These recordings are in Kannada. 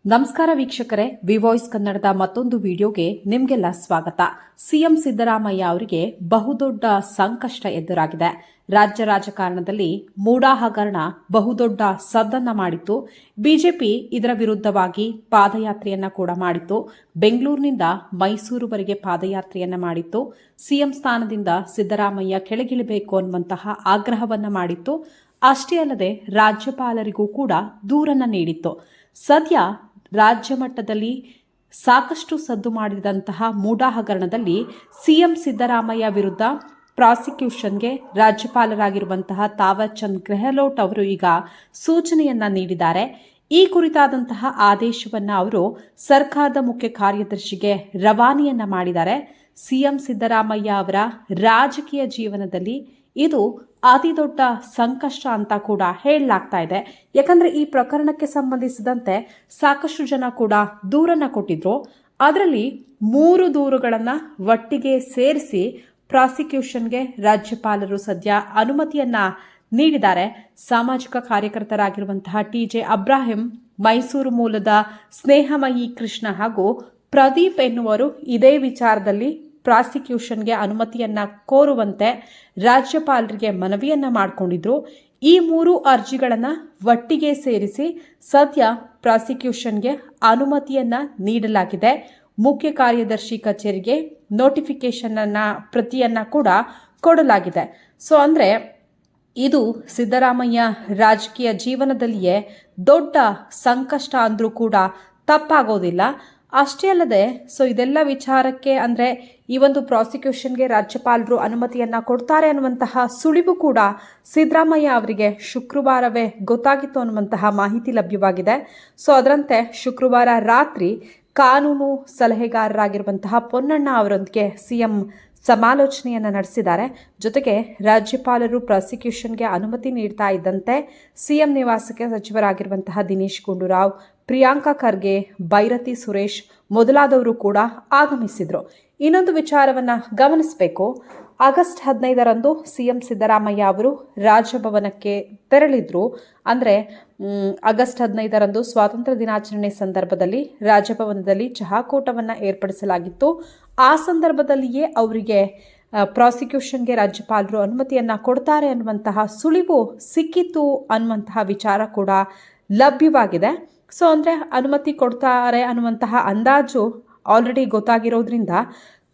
ನಮಸ್ಕಾರ ವೀಕ್ಷಕರೇ, ವಿ ವಾಯ್ಸ್ ಕನ್ನಡದ ಮತ್ತೊಂದು ವಿಡಿಯೋಗೆ ನಿಮಗೆಲ್ಲ ಸ್ವಾಗತ. ಸಿಎಂ ಸಿದ್ದರಾಮಯ್ಯ ಅವರಿಗೆ ಬಹುದೊಡ್ಡ ಸಂಕಷ್ಟ ಎದುರಾಗಿದೆ. ರಾಜ್ಯ ರಾಜಕಾರಣದಲ್ಲಿ ಮೂಡಾ ಹಗರಣ ಬಹುದೊಡ್ಡ ಸದ್ದನ್ನ ಮಾಡಿತ್ತು. ಬಿಜೆಪಿ ಇದರ ವಿರುದ್ಧವಾಗಿ ಪಾದಯಾತ್ರೆಯನ್ನ ಕೂಡ ಮಾಡಿತ್ತು. ಬೆಂಗಳೂರಿನಿಂದ ಮೈಸೂರುವರೆಗೆ ಪಾದಯಾತ್ರೆಯನ್ನ ಮಾಡಿತ್ತು. ಸಿಎಂ ಸ್ಥಾನದಿಂದ ಸಿದ್ದರಾಮಯ್ಯ ಕೆಳಗಿಳಿಬೇಕು ಅನ್ನುವಂತಹ ಆಗ್ರಹವನ್ನ ಮಾಡಿತ್ತು. ಅಷ್ಟೇ ಅಲ್ಲದೆ ರಾಜ್ಯಪಾಲರಿಗೂ ಕೂಡ ದೂರನ್ನ ನೀಡಿತ್ತು. ಸದ್ಯ ರಾಜ್ಯ ಮಟ್ಟದಲ್ಲಿ ಸಾಕಷ್ಟು ಸದ್ದು ಮಾಡಿದಂತಹ ಮೂಡಾ ಹಗರಣದಲ್ಲಿ ಸಿಎಂ ಸಿದ್ದರಾಮಯ್ಯ ವಿರುದ್ಧ ಪ್ರಾಸಿಕ್ಯೂಷನ್ಗೆ ರಾಜ್ಯಪಾಲರಾಗಿರುವಂತಹ ತಾವರ್ ಚಂದ್ ಗೆಹ್ಲೋಟ್ ಅವರು ಈಗ ಸೂಚನೆಯನ್ನ ನೀಡಿದ್ದಾರೆ. ಈ ಕುರಿತಾದಂತಹ ಆದೇಶವನ್ನ ಅವರು ಸರ್ಕಾರದ ಮುಖ್ಯ ಕಾರ್ಯದರ್ಶಿಗೆ ರವಾನೆಯನ್ನ ಮಾಡಿದ್ದಾರೆ. ಸಿಎಂ ಸಿದ್ದರಾಮಯ್ಯ ಅವರ ರಾಜಕೀಯ ಜೀವನದಲ್ಲಿ ಇದು ಅತಿ ದೊಡ್ಡ ಸಂಕಷ್ಟ ಅಂತ ಕೂಡ ಹೇಳಲಾಗ್ತಾ ಇದೆ. ಯಾಕಂದ್ರೆ ಈ ಪ್ರಕರಣಕ್ಕೆ ಸಂಬಂಧಿಸಿದಂತೆ ಸಾಕಷ್ಟು ಜನ ಕೂಡ ದೂರನ್ನ ಕೊಟ್ಟಿದ್ರು. ಅದರಲ್ಲಿ 3 ದೂರುಗಳನ್ನ ಒಟ್ಟಿಗೆ ಸೇರಿಸಿ ಪ್ರಾಸಿಕ್ಯೂಷನ್ಗೆ ರಾಜ್ಯಪಾಲರು ಸದ್ಯ ಅನುಮತಿಯನ್ನ ನೀಡಿದ್ದಾರೆ. ಸಾಮಾಜಿಕ ಕಾರ್ಯಕರ್ತರಾಗಿರುವಂತಹ ಟಿ.ಜೆ. ಅಬ್ರಾಹಿಂ, ಮೈಸೂರು ಮೂಲದ ಸ್ನೇಹಮಯಿ ಕೃಷ್ಣ ಹಾಗೂ ಪ್ರದೀಪ್ ಎನ್ನುವರು ಇದೇ ವಿಚಾರದಲ್ಲಿ ಪ್ರಾಸಿಕ್ಯೂಷನ್ಗೆ ಅನುಮತಿಯನ್ನ ಕೋರುವಂತೆ ರಾಜ್ಯಪಾಲರಿಗೆ ಮನವಿಯನ್ನ ಮಾಡಿಕೊಂಡಿದ್ರು. ಈ 3 ಅರ್ಜಿಗಳನ್ನು ಒಟ್ಟಿಗೆ ಸೇರಿಸಿ ಸದ್ಯ ಪ್ರಾಸಿಕ್ಯೂಷನ್ಗೆ ಅನುಮತಿಯನ್ನ ನೀಡಲಾಗಿದೆ. ಮುಖ್ಯ ಕಾರ್ಯದರ್ಶಿ ಕಚೇರಿಗೆ ನೋಟಿಫಿಕೇಶನ್ ಪ್ರತಿಯನ್ನ ಕೂಡ ಕೊಡಲಾಗಿದೆ. ಅಂದ್ರೆ ಇದು ಸಿದ್ದರಾಮಯ್ಯ ರಾಜಕೀಯ ಜೀವನದಲ್ಲಿಯೇ ದೊಡ್ಡ ಸಂಕಷ್ಟ ಅಂದ್ರೂ ಕೂಡ ತಪ್ಪಾಗೋದಿಲ್ಲ. ಅಷ್ಟೇ ಅಲ್ಲದೆ ಇದೆಲ್ಲ ವಿಚಾರಕ್ಕೆ ಅಂದರೆ ಈ ಒಂದು ಪ್ರಾಸಿಕ್ಯೂಷನ್ಗೆ ರಾಜ್ಯಪಾಲರು ಅನುಮತಿಯನ್ನ ಕೊಡ್ತಾರೆ ಅನ್ನುವಂತಹ ಸುಳಿವು ಕೂಡ ಸಿದ್ದರಾಮಯ್ಯ ಅವರಿಗೆ ಶುಕ್ರವಾರವೇ ಗೊತ್ತಾಗಿತ್ತು ಅನ್ನುವಂತಹ ಮಾಹಿತಿ ಲಭ್ಯವಾಗಿದೆ. ಅದರಂತೆ ಶುಕ್ರವಾರ ರಾತ್ರಿ ಕಾನೂನು ಸಲಹೆಗಾರರಾಗಿರುವಂತಹ ಪೊನ್ನಣ್ಣ ಅವರೊಂದಿಗೆ ಸಿಎಂ ಸಮಾಲೋಚನೆಯನ್ನು ನಡೆಸಿದ್ದಾರೆ. ಜೊತೆಗೆ ರಾಜ್ಯಪಾಲರು ಪ್ರಾಸಿಕ್ಯೂಷನ್ಗೆ ಅನುಮತಿ ನೀಡ್ತಾ ಇದ್ದಂತೆ ಸಿಎಂ ನಿವಾಸಕ್ಕೆ ಸಚಿವರಾಗಿರುವಂತಹ ದಿನೇಶ್ ಗುಂಡೂರಾವ್, ಪ್ರಿಯಾಂಕಾ ಖರ್ಗೆ, ಬೈರತಿ ಸುರೇಶ್ ಮೊದಲಾದವರು ಕೂಡ ಆಗಮಿಸಿದ್ರು. ಇನ್ನೊಂದು ವಿಚಾರವನ್ನ ಗಮನಿಸಬೇಕು. ಆಗಸ್ಟ್ 15ರಂದು ಸಿಎಂ ಸಿದ್ದರಾಮಯ್ಯ ಅವರು ರಾಜಭವನಕ್ಕೆ ತೆರಳಿದ್ರು. ಅಂದರೆ ಆಗಸ್ಟ್ 15ರಂದು ಸ್ವಾತಂತ್ರ್ಯ ದಿನಾಚರಣೆ ಸಂದರ್ಭದಲ್ಲಿ ರಾಜಭವನದಲ್ಲಿ ಚಹಾಕೂಟವನ್ನು ಏರ್ಪಡಿಸಲಾಗಿತ್ತು. ಆ ಸಂದರ್ಭದಲ್ಲಿಯೇ ಅವರಿಗೆ ಪ್ರಾಸಿಕ್ಯೂಷನ್ಗೆ ರಾಜ್ಯಪಾಲರು ಅನುಮತಿಯನ್ನ ಕೊಡ್ತಾರೆ ಅನ್ನುವಂತಹ ಸುಳಿವು ಸಿಕ್ಕಿತ್ತು ಅನ್ನುವಂತಹ ವಿಚಾರ ಕೂಡ ಲಭ್ಯವಾಗಿದೆ. ಅಂದರೆ ಅನುಮತಿ ಕೊಡ್ತಾರೆ ಅನ್ನುವಂತಹ ಅಂದಾಜು ಆಲ್ರೆಡಿ ಗೊತ್ತಾಗಿರೋದ್ರಿಂದ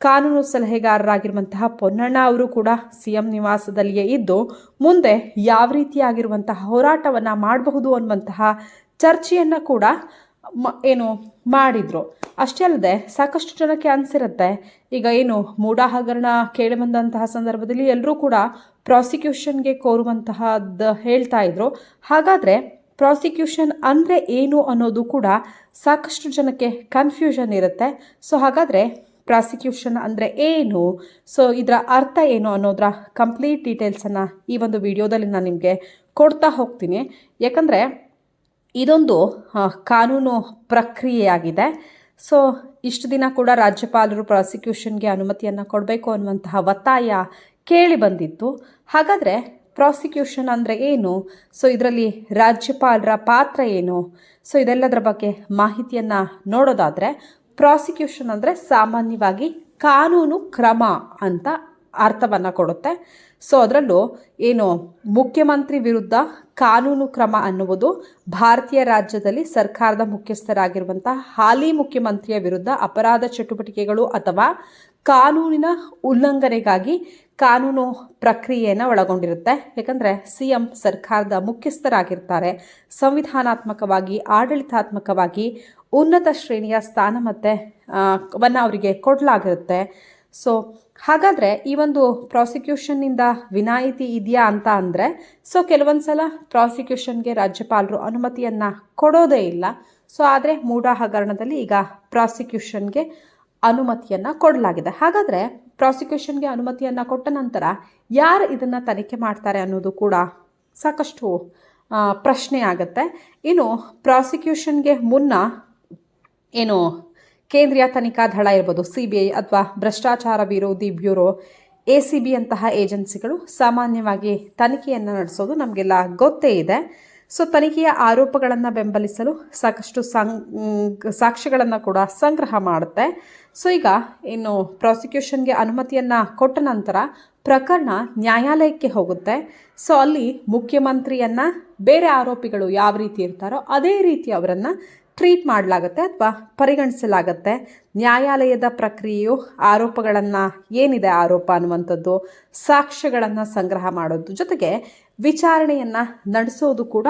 ಕಾನೂನು ಸಲಹೆಗಾರರಾಗಿರುವಂತಹ ಪೊನ್ನಣ್ಣ ಅವರು ಕೂಡ ಸಿಎಂ ನಿವಾಸದಲ್ಲಿಯೇ ಇದ್ದು ಮುಂದೆ ಯಾವ ರೀತಿಯಾಗಿರುವಂತಹ ಹೋರಾಟವನ್ನು ಮಾಡಬಹುದು ಅನ್ನುವಂತಹ ಚರ್ಚೆಯನ್ನು ಕೂಡ ಮಾಡಿದ್ರು. ಅಷ್ಟೇ ಅಲ್ಲದೆ ಸಾಕಷ್ಟು ಜನಕ್ಕೆ ಅನಿಸಿರುತ್ತೆ, ಈಗ ಮೂಡಾ ಹಗರಣ ಕೇಳಿ ಬಂದಂತಹ ಸಂದರ್ಭದಲ್ಲಿ ಎಲ್ಲರೂ ಕೂಡ ಪ್ರಾಸಿಕ್ಯೂಷನ್ಗೆ ಕೋರುವಂತಹದ್ದು ಹೇಳ್ತಾ ಇದ್ರು. ಹಾಗಾದರೆ ಪ್ರಾಸಿಕ್ಯೂಷನ್ ಅಂದರೆ ಏನು ಅನ್ನೋದು ಕೂಡ ಸಾಕಷ್ಟು ಜನಕ್ಕೆ ಕನ್ಫ್ಯೂಷನ್ ಇರುತ್ತೆ. ಹಾಗಾದರೆ ಪ್ರಾಸಿಕ್ಯೂಷನ್ ಅಂದರೆ ಏನು, ಇದರ ಅರ್ಥ ಏನು ಅನ್ನೋದರ ಕಂಪ್ಲೀಟ್ ಡೀಟೇಲ್ಸನ್ನು ಈ ಒಂದು ವಿಡಿಯೋದಲ್ಲಿ ನಾನು ನಿಮಗೆ ಕೊಡ್ತಾ ಹೋಗ್ತೀನಿ. ಯಾಕಂದರೆ ಇದೊಂದು ಕಾನೂನು ಪ್ರಕ್ರಿಯೆಯಾಗಿದೆ. ಇಷ್ಟು ದಿನ ಕೂಡ ರಾಜ್ಯಪಾಲರು ಪ್ರಾಸಿಕ್ಯೂಷನ್ಗೆ ಅನುಮತಿಯನ್ನು ಕೊಡಬೇಕು ಅನ್ನುವಂತಹ ಒತ್ತಾಯ ಕೇಳಿ ಬಂದಿತ್ತು. ಹಾಗಾದರೆ ಪ್ರಾಸಿಕ್ಯೂಷನ್ ಅಂದರೆ ಏನು, ಇದರಲ್ಲಿ ರಾಜ್ಯಪಾಲರ ಪಾತ್ರ ಏನು, ಇದೆಲ್ಲದರ ಬಗ್ಗೆ ಮಾಹಿತಿಯನ್ನು ನೋಡೋದಾದರೆ ಪ್ರಾಸಿಕ್ಯೂಷನ್ ಅಂದರೆ ಸಾಮಾನ್ಯವಾಗಿ ಕಾನೂನು ಕ್ರಮ ಅಂತ ಅರ್ಥವನ್ನು ಕೊಡುತ್ತೆ. ಅದರಲ್ಲೂ ಮುಖ್ಯಮಂತ್ರಿ ವಿರುದ್ಧ ಕಾನೂನು ಕ್ರಮ ಅನ್ನುವುದು ಭಾರತೀಯ ರಾಜ್ಯದಲ್ಲಿ ಸರ್ಕಾರದ ಮುಖ್ಯಸ್ಥರಾಗಿರುವಂತಹ ಹಾಲಿ ಮುಖ್ಯಮಂತ್ರಿಯ ವಿರುದ್ಧ ಅಪರಾಧ ಚಟುವಟಿಕೆಗಳು ಅಥವಾ ಕಾನೂನಿನ ಉಲ್ಲಂಘನೆಗಾಗಿ ಕಾನೂನು ಪ್ರಕ್ರಿಯೆಯನ್ನು ಒಳಗೊಂಡಿರುತ್ತೆ. ಯಾಕಂದರೆ ಸಿಎಂ ಸರ್ಕಾರದ ಮುಖ್ಯಸ್ಥರಾಗಿರ್ತಾರೆ. ಸಂವಿಧಾನಾತ್ಮಕವಾಗಿ ಆಡಳಿತಾತ್ಮಕವಾಗಿ ಉನ್ನತ ಶ್ರೇಣಿಯ ಸ್ಥಾನ ಮತ್ತು ಅವರಿಗೆ ಕೊಡಲಾಗಿರುತ್ತೆ. ಹಾಗಾದರೆ ಈ ಒಂದು ಪ್ರಾಸಿಕ್ಯೂಷನ್ನಿಂದ ವಿನಾಯಿತಿ ಇದೆಯಾ ಅಂತ ಅಂದರೆ ಕೆಲವೊಂದು ಸಲ ಪ್ರಾಸಿಕ್ಯೂಷನ್ಗೆ ರಾಜ್ಯಪಾಲರು ಅನುಮತಿಯನ್ನು ಕೊಡೋದೇ ಇಲ್ಲ. ಆದರೆ ಮೂಡಾ ಹಗರಣದಲ್ಲಿ ಈಗ ಪ್ರಾಸಿಕ್ಯೂಷನ್ಗೆ ಅನುಮತಿಯನ್ನು ಕೊಡಲಾಗಿದೆ. ಹಾಗಾದರೆ ಪ್ರಾಸಿಕ್ಯೂಷನ್ಗೆ ಅನುಮತಿಯನ್ನು ಕೊಟ್ಟ ನಂತರ ಯಾರು ಇದನ್ನು ತನಿಖೆ ಮಾಡ್ತಾರೆ ಅನ್ನೋದು ಕೂಡ ಸಾಕಷ್ಟು ಪ್ರಶ್ನೆ ಆಗುತ್ತೆ. ಪ್ರಾಸಿಕ್ಯೂಷನ್ಗೆ ಮುನ್ನ ಕೇಂದ್ರೀಯ ತನಿಖಾ ದಳ ಇರ್ಬೋದು, CBI ಅಥವಾ ಭ್ರಷ್ಟಾಚಾರ ವಿರೋಧಿ ಬ್ಯೂರೋ ACB ಅಂತಹ ಏಜೆನ್ಸಿಗಳು ಸಾಮಾನ್ಯವಾಗಿ ತನಿಖೆಯನ್ನು ನಡೆಸೋದು ನಮಗೆಲ್ಲ ಗೊತ್ತೇ ಇದೆ. ಸೊ ತನಿಖೆಯ ಆರೋಪಗಳನ್ನು ಬೆಂಬಲಿಸಲು ಸಾಕಷ್ಟು ಸಾಕ್ಷ್ಯಗಳನ್ನು ಕೂಡ ಸಂಗ್ರಹ ಮಾಡುತ್ತೆ. ಸೊ ಈಗ ಇನ್ನು ಪ್ರಾಸಿಕ್ಯೂಷನ್ಗೆ ಅನುಮತಿಯನ್ನು ಕೊಟ್ಟ ನಂತರ ಪ್ರಕರಣ ನ್ಯಾಯಾಲಯಕ್ಕೆ ಹೋಗುತ್ತೆ. ಸೊ ಅಲ್ಲಿ ಮುಖ್ಯಮಂತ್ರಿಯನ್ನು ಬೇರೆ ಆರೋಪಿಗಳು ಯಾವ ರೀತಿ ಇರ್ತಾರೋ ಅದೇ ರೀತಿ ಅವರನ್ನು ಟ್ರೀಟ್ ಮಾಡಲಾಗುತ್ತೆ ಅಥವಾ ಪರಿಗಣಿಸಲಾಗುತ್ತೆ. ನ್ಯಾಯಾಲಯದ ಪ್ರಕ್ರಿಯೆಯು ಆರೋಪಗಳನ್ನು ಏನಿದೆ ಆರೋಪ ಅನ್ನುವಂಥದ್ದು ಸಾಕ್ಷ್ಯಗಳನ್ನು ಸಂಗ್ರಹ ಮಾಡೋದು ಜೊತೆಗೆ ವಿಚಾರಣೆಯನ್ನು ನಡೆಸೋದು ಕೂಡ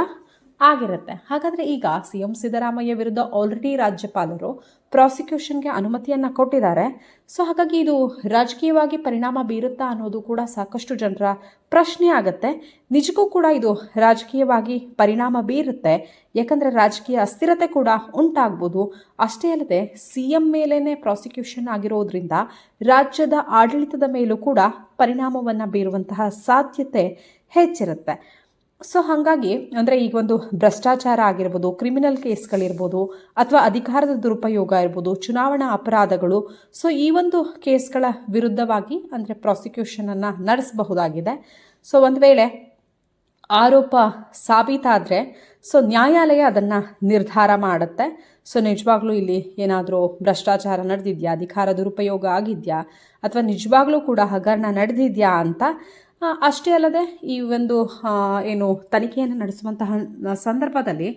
ಆಗಿರುತ್ತೆ. ಹಾಗಾದರೆ ಈಗ CM ಸಿದ್ದರಾಮಯ್ಯ ವಿರುದ್ಧ ಆಲ್ರೆಡಿ ರಾಜ್ಯಪಾಲರು ಪ್ರಾಸಿಕ್ಯೂಷನ್ಗೆ ಅನುಮತಿಯನ್ನು ಕೊಟ್ಟಿದ್ದಾರೆ. ಸೊ ಹಾಗಾಗಿ ಇದು ರಾಜಕೀಯವಾಗಿ ಪರಿಣಾಮ ಬೀರುತ್ತಾ ಅನ್ನೋದು ಕೂಡ ಸಾಕಷ್ಟು ಜನರ ಪ್ರಶ್ನೆ ಆಗುತ್ತೆ. ನಿಜಕ್ಕೂ ಕೂಡ ಇದು ರಾಜಕೀಯವಾಗಿ ಪರಿಣಾಮ ಬೀರುತ್ತೆ. ಯಾಕಂದರೆ ರಾಜಕೀಯ ಅಸ್ಥಿರತೆ ಕೂಡ ಉಂಟಾಗ್ಬೋದು. ಅಷ್ಟೇ ಅಲ್ಲದೆ CM ಮೇಲೇ ಪ್ರಾಸಿಕ್ಯೂಷನ್ ಆಗಿರೋದ್ರಿಂದ ರಾಜ್ಯದ ಆಡಳಿತದ ಮೇಲೂ ಕೂಡ ಪರಿಣಾಮವನ್ನು ಬೀರುವಂತಹ ಸಾಧ್ಯತೆ ಹೆಚ್ಚಿರುತ್ತೆ. ಸೊ ಹಾಗಾಗಿ ಅಂದರೆ ಈಗ ಒಂದು ಭ್ರಷ್ಟಾಚಾರ ಆಗಿರ್ಬೋದು, ಕ್ರಿಮಿನಲ್ ಕೇಸ್ಗಳಿರ್ಬೋದು ಅಥವಾ ಅಧಿಕಾರದ ದುರುಪಯೋಗ ಇರ್ಬೋದು, ಚುನಾವಣಾ ಅಪರಾಧಗಳು. ಸೊ ಈ ಒಂದು ಕೇಸ್ಗಳ ವಿರುದ್ಧವಾಗಿ ಅಂದರೆ ಪ್ರಾಸಿಕ್ಯೂಷನನ್ನು ನಡೆಸಬಹುದಾಗಿದೆ. ಸೊ ಒಂದು ವೇಳೆ ಆರೋಪ ಸಾಬೀತಾದರೆ ಸೊ ನ್ಯಾಯಾಲಯ ಅದನ್ನು ನಿರ್ಧಾರ ಮಾಡುತ್ತೆ. ಸೊ ನಿಜವಾಗ್ಲೂ ಇಲ್ಲಿ ಏನಾದರೂ ಭ್ರಷ್ಟಾಚಾರ ನಡೆದಿದೆಯಾ, ಅಧಿಕಾರ ದುರುಪಯೋಗ ಆಗಿದೆಯಾ ಅಥವಾ ನಿಜವಾಗ್ಲೂ ಕೂಡ ಹಗರಣ ನಡೆದಿದೆಯಾ ಅಂತ. ಅಷ್ಟೇ ಅಲ್ಲದೆ ಈ ಒಂದು ಏನು ತನಿಖೆಯನ್ನು ನಡೆಸುವಂತಹ ಸಂದರ್ಭದಲ್ಲಿ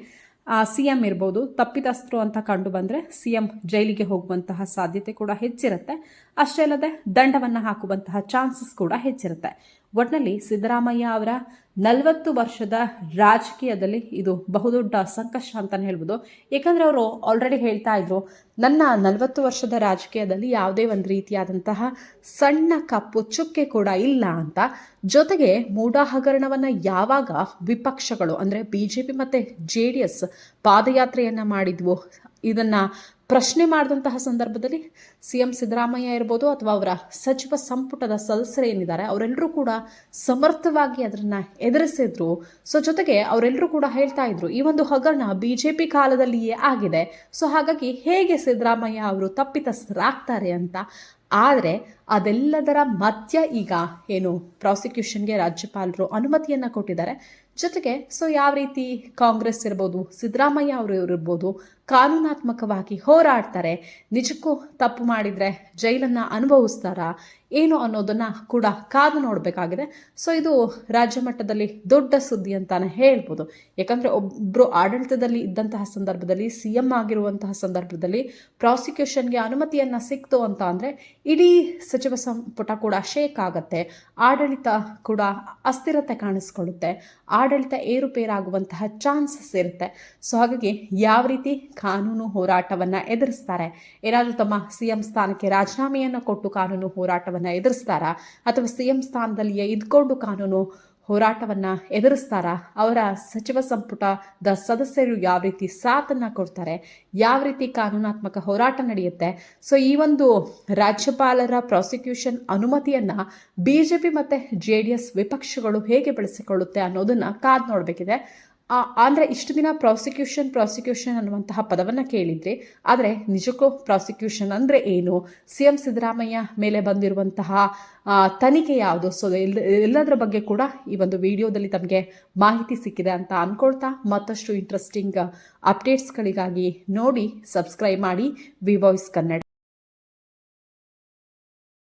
CM ಇರ್ಬೋದು ತಪ್ಪಿತಸ್ಥರು ಅಂತ ಕಂಡು ಬಂದರೆ CM ಜೈಲಿಗೆ ಹೋಗುವಂತಹ ಸಾಧ್ಯತೆ ಕೂಡ ಹೆಚ್ಚಿರುತ್ತೆ. ಅಷ್ಟೇ ಅಲ್ಲದೆ ದಂಡವನ್ನು ಹಾಕುವಂತಹ ಚಾನ್ಸಸ್ ಕೂಡ ಹೆಚ್ಚಿರುತ್ತೆ. ಒಟ್ಟಿನಲ್ಲಿ ಸಿದ್ದರಾಮಯ್ಯ ಅವರ 40 ವರ್ಷದ ರಾಜಕೀಯದಲ್ಲಿ ಇದು ಬಹುದೊಡ್ಡ ಸಂಕಷ್ಟ ಅಂತಲೇ ಹೇಳ್ಬೋದು. ಏಕೆಂದರೆ ಅವರು ಆಲ್ರೆಡಿ ಹೇಳ್ತಾ ಇದ್ರು, ನನ್ನ 40 ವರ್ಷದ ರಾಜಕೀಯದಲ್ಲಿ ಯಾವುದೇ ಒಂದು ರೀತಿಯಾದಂತಹ ಸಣ್ಣ ಕಪ್ಪು ಚುಕ್ಕೆ ಕೂಡ ಇಲ್ಲ ಅಂತ. ಜೊತೆಗೆ ಮೂಡಾ ಹಗರಣವನ್ನು ಯಾವಾಗ ವಿಪಕ್ಷಗಳು ಅಂದರೆ BJP ಮತ್ತು JDS ಪಾದಯಾತ್ರೆಯನ್ನು ಮಾಡಿದ್ವು, ಇದನ್ನು ಪ್ರಶ್ನೆ ಮಾಡಿದಂತಹ ಸಂದರ್ಭದಲ್ಲಿ CM ಸಿದ್ದರಾಮಯ್ಯ ಇರ್ಬೋದು ಅಥವಾ ಅವರ ಸಚಿವ ಸಂಪುಟದ ಸದಸ್ಯರೇನಿದ್ದಾರೆ ಅವರೆಲ್ಲರೂ ಕೂಡ ಸಮರ್ಥವಾಗಿ ಅದನ್ನು ಎದುರಿಸಿದ್ರು. ಸೊ ಜೊತೆಗೆ ಅವರೆಲ್ಲರೂ ಕೂಡ ಹೇಳ್ತಾ ಇದ್ರು ಈ ಒಂದು ಹಗರಣ BJP ಕಾಲದಲ್ಲಿಯೇ ಆಗಿದೆ. ಸೊ ಹಾಗಾಗಿ ಹೇಗೆ ಸಿದ್ದರಾಮಯ್ಯ ಅವರು ತಪ್ಪಿತಸ್ಥರಾಗ್ತಾರೆ ಅಂತ. ಆದರೆ ಅದೆಲ್ಲದರ ಮಧ್ಯ ಈಗ ಏನು ಪ್ರಾಸಿಕ್ಯೂಷನ್ಗೆ ರಾಜ್ಯಪಾಲರು ಅನುಮತಿಯನ್ನು ಕೊಟ್ಟಿದ್ದಾರೆ. ಜೊತೆಗೆ ಸೊ ಯಾವ ರೀತಿ ಕಾಂಗ್ರೆಸ್ ಇರ್ಬೋದು, ಸಿದ್ದರಾಮಯ್ಯ ಅವರು ಇರ್ಬೋದು ಕಾನೂನಾತ್ಮಕವಾಗಿ ಹೋರಾಡ್ತಾರೆ, ನಿಜಕ್ಕೂ ತಪ್ಪು ಮಾಡಿದರೆ ಜೈಲನ್ನು ಅನುಭವಿಸ್ತಾರಾ ಏನು ಅನ್ನೋದನ್ನು ಕೂಡ ಕಾದು ನೋಡಬೇಕಾಗಿದೆ. ಸೊ ಇದು ರಾಜ್ಯ ಮಟ್ಟದಲ್ಲಿ ದೊಡ್ಡ ಸುದ್ದಿ ಅಂತಾನೆ ಹೇಳ್ಬೋದು. ಯಾಕಂದರೆ ಒಬ್ಬರು ಆಡಳಿತದಲ್ಲಿ ಇದ್ದಂತಹ ಸಂದರ್ಭದಲ್ಲಿ CM ಆಗಿರುವಂತಹ ಸಂದರ್ಭದಲ್ಲಿ ಪ್ರಾಸಿಕ್ಯೂಷನ್ಗೆ ಅನುಮತಿಯನ್ನು ಸಿಕ್ತು ಅಂತ ಅಂದರೆ ಇಡೀ ಸಚಿವ ಸಂಪುಟ ಕೂಡ ಶೇಕ್ ಆಗುತ್ತೆ, ಆಡಳಿತ ಕೂಡ ಅಸ್ಥಿರತೆ ಕಾಣಿಸ್ಕೊಳ್ಳುತ್ತೆ, ಆಡಳಿತ ಏರುಪೇರಾಗುವಂತಹ ಚಾನ್ಸಸ್ ಇರುತ್ತೆ. ಸೊ ಹಾಗಾಗಿ ಯಾವ ರೀತಿ ಕಾನೂನು ಹೋರಾಟವನ್ನು ಎದುರಿಸ್ತಾರೆ, ಏನಾದರೂ ತಮ್ಮ CM ಸ್ಥಾನಕ್ಕೆ ರಾಜೀನಾಮೆಯನ್ನು ಕೊಟ್ಟು ಕಾನೂನು ಹೋರಾಟವನ್ನು ಎದುರಿಸ್ತಾರಾ ಅಥವಾ CM ಸ್ಥಾನದಲ್ಲಿಯೇ ಇದ್ಕೊಂಡು ಕಾನೂನು ಹೋರಾಟವನ್ನು ಎದುರಿಸ್ತಾರಾ, ಅವರ ಸಚಿವ ಸಂಪುಟದ ಸದಸ್ಯರು ಯಾವ ರೀತಿ ಸಾಥನ್ನು ಕೊಡ್ತಾರೆ, ಯಾವ ರೀತಿ ಕಾನೂನಾತ್ಮಕ ಹೋರಾಟ ನಡೆಯುತ್ತೆ. ಸೊ ಈ ಒಂದು ರಾಜ್ಯಪಾಲರ ಪ್ರಾಸಿಕ್ಯೂಷನ್ ಅನುಮತಿಯನ್ನು BJP ಮತ್ತು JDS ವಿಪಕ್ಷಗಳು ಹೇಗೆ ಬಳಸಿಕೊಳ್ಳುತ್ತೆ ಅನ್ನೋದನ್ನು ಕಾದು ನೋಡಬೇಕಿದೆ. ಅಂದರೆ ಇಷ್ಟು ದಿನ ಪ್ರಾಸಿಕ್ಯೂಷನ್ ಅನ್ನುವಂತಹ ಪದವನ್ನು ಕೇಳಿದ್ರಿ, ಆದರೆ ನಿಜಕ್ಕೂ ಪ್ರಾಸಿಕ್ಯೂಷನ್ ಅಂದರೆ ಏನು, CM ಸಿದ್ದರಾಮಯ್ಯ ಮೇಲೆ ಬಂದಿರುವಂತಹ ತನಿಖೆ ಯಾವುದು, ಸೊ ಎಲ್ಲದರ ಬಗ್ಗೆ ಕೂಡ ಈ ಒಂದು ವಿಡಿಯೋದಲ್ಲಿ ತಮಗೆ ಮಾಹಿತಿ ಸಿಕ್ಕಿದೆ ಅಂತ ಅಂದ್ಕೊಳ್ತಾ ಮತ್ತಷ್ಟು ಇಂಟ್ರೆಸ್ಟಿಂಗ್ ಅಪ್ಡೇಟ್ಸ್ಗಳಿಗಾಗಿ ನೋಡಿ ಸಬ್ಸ್ಕ್ರೈಬ್ ಮಾಡಿ ವಿ ವಾಯ್ಸ್ ಕನ್ನಡ.